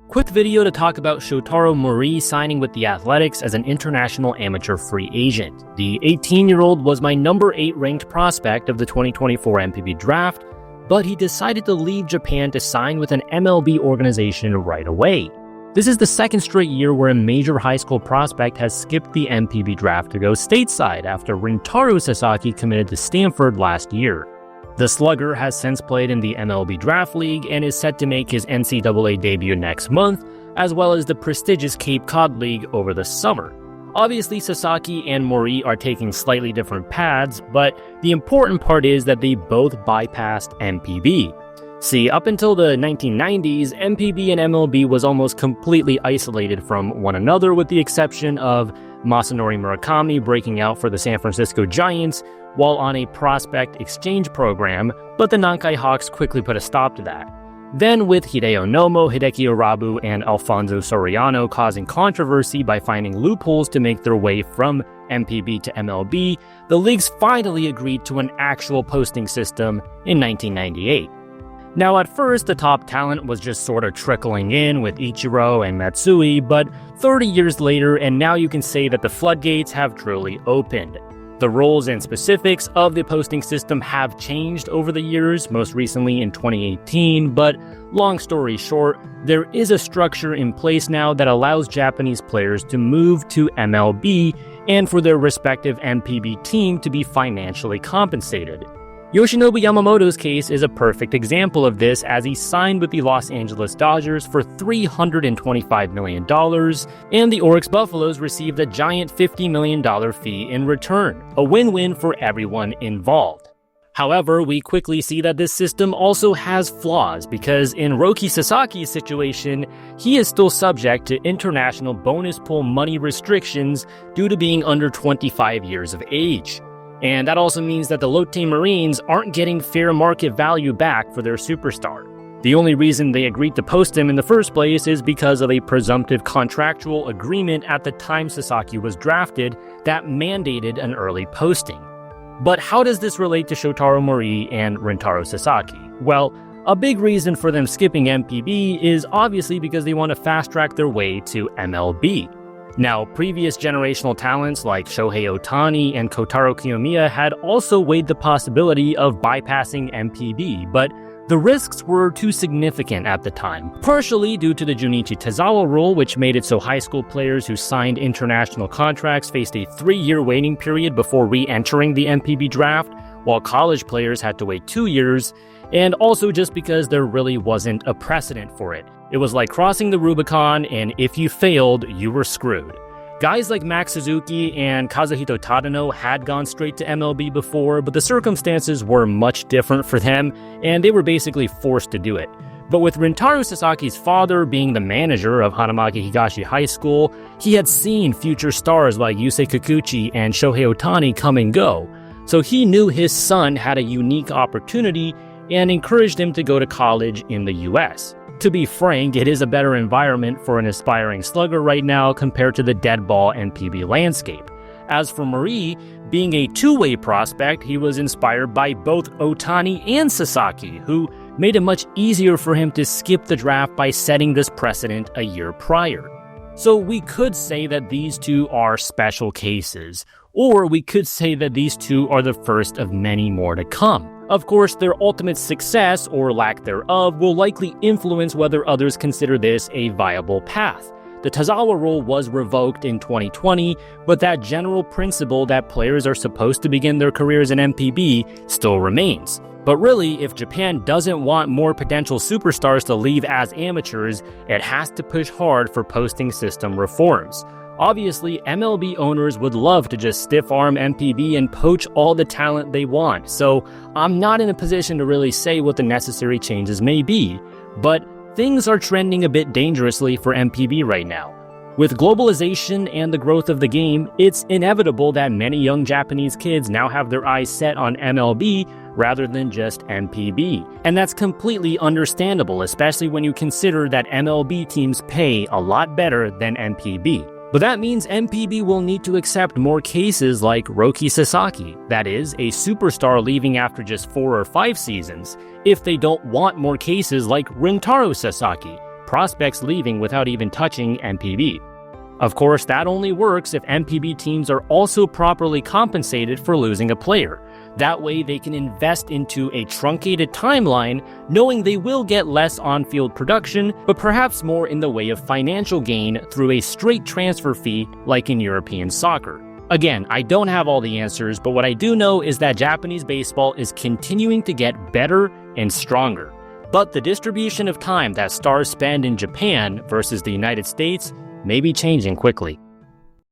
Quick video to talk about Shotaro Mori signing with the Athletics as an international amateur free agent. The 18-year-old was my number 8 ranked prospect of the 2024 NPB draft, but he decided to leave Japan to sign with an MLB organization right away. This is the second straight year where a major high school prospect has skipped the NPB draft to go stateside after Rintaro Sasaki committed to Stanford last year. The slugger has since played in the MLB Draft League and is set to make his NCAA debut next month, as well as the prestigious Cape Cod League over the summer. Obviously, Sasaki and Mori are taking slightly different paths, but the important part is that they both bypassed NPB. See, up until the 1990s, NPB and MLB was almost completely isolated from one another, with the exception of Masanori Murakami breaking out for the San Francisco Giants while on a prospect exchange program, but the Nankai Hawks quickly put a stop to that. Then, with Hideo Nomo, Hideki Urabu, and Alfonso Soriano causing controversy by finding loopholes to make their way from NPB to MLB, the leagues finally agreed to an actual posting system in 1998. Now, at first, the top talent was just sort of trickling in with Ichiro and Matsui, but 30 years later, and now you can say that the floodgates have truly opened. The roles and specifics of the posting system have changed over the years, most recently in 2018, but long story short, there is a structure in place now that allows Japanese players to move to MLB and for their respective NPB team to be financially compensated. Yoshinobu Yamamoto's case is a perfect example of this, as he signed with the Los Angeles Dodgers for $325 million, and the Oryx Buffaloes received a giant $50 million fee in return, a win-win for everyone involved. However, we quickly see that this system also has flaws, because in Roki Sasaki's situation, he is still subject to international bonus pool money restrictions due to being under 25 years of age. And that also means that the Lotte Marines aren't getting fair market value back for their superstar. The only reason they agreed to post him in the first place is because of a presumptive contractual agreement at the time Sasaki was drafted that mandated an early posting. But how does this relate to Shotaro Mori and Rintaro Sasaki? Well, a big reason for them skipping NPB is obviously because they want to fast-track their way to MLB. Now, previous generational talents like Shohei Ohtani and Kotaro Kiyomiya had also weighed the possibility of bypassing NPB, but the risks were too significant at the time, partially due to the Junichi Tazawa rule, which made it so high school players who signed international contracts faced a 3-year waiting period before re-entering the NPB draft, while college players had to wait 2 years, and also just because there really wasn't a precedent for it. It was like crossing the Rubicon, and if you failed, you were screwed. Guys like Max Suzuki and Kazuhito Tadano had gone straight to MLB before, but the circumstances were much different for them, and they were basically forced to do it. But with Rintaro Sasaki's father being the manager of Hanamaki Higashi High School, he had seen future stars like Yusei Kikuchi and Shohei Ohtani come and go, so he knew his son had a unique opportunity and encouraged him to go to college in the US. To be frank, it is a better environment for an aspiring slugger right now compared to the dead ball NPB landscape. As for Mori, being a two-way prospect, he was inspired by both Ohtani and Sasaki, who made it much easier for him to skip the draft by setting this precedent a year prior. So we could say that these two are special cases, or we could say that these two are the first of many more to come. Of course, their ultimate success, or lack thereof, will likely influence whether others consider this a viable path. The Tazawa rule was revoked in 2020, but that general principle that players are supposed to begin their careers in NPB still remains. But really, if Japan doesn't want more potential superstars to leave as amateurs, it has to push hard for posting system reforms. Obviously, MLB owners would love to just stiff-arm NPB and poach all the talent they want, so I'm not in a position to really say what the necessary changes may be, but things are trending a bit dangerously for NPB right now. With globalization and the growth of the game, it's inevitable that many young Japanese kids now have their eyes set on MLB rather than just NPB. And that's completely understandable, especially when you consider that MLB teams pay a lot better than NPB. But that means NPB will need to accept more cases like Roki Sasaki, that is, a superstar leaving after just 4 or 5 seasons, if they don't want more cases like Rintaro Sasaki, prospects leaving without even touching NPB. Of course, that only works if NPB teams are also properly compensated for losing a player. That way, they can invest into a truncated timeline, knowing they will get less on-field production, but perhaps more in the way of financial gain through a straight transfer fee like in European soccer. Again, I don't have all the answers, but what I do know is that Japanese baseball is continuing to get better and stronger. But the distribution of time that stars spend in Japan versus the United States may be changing quickly.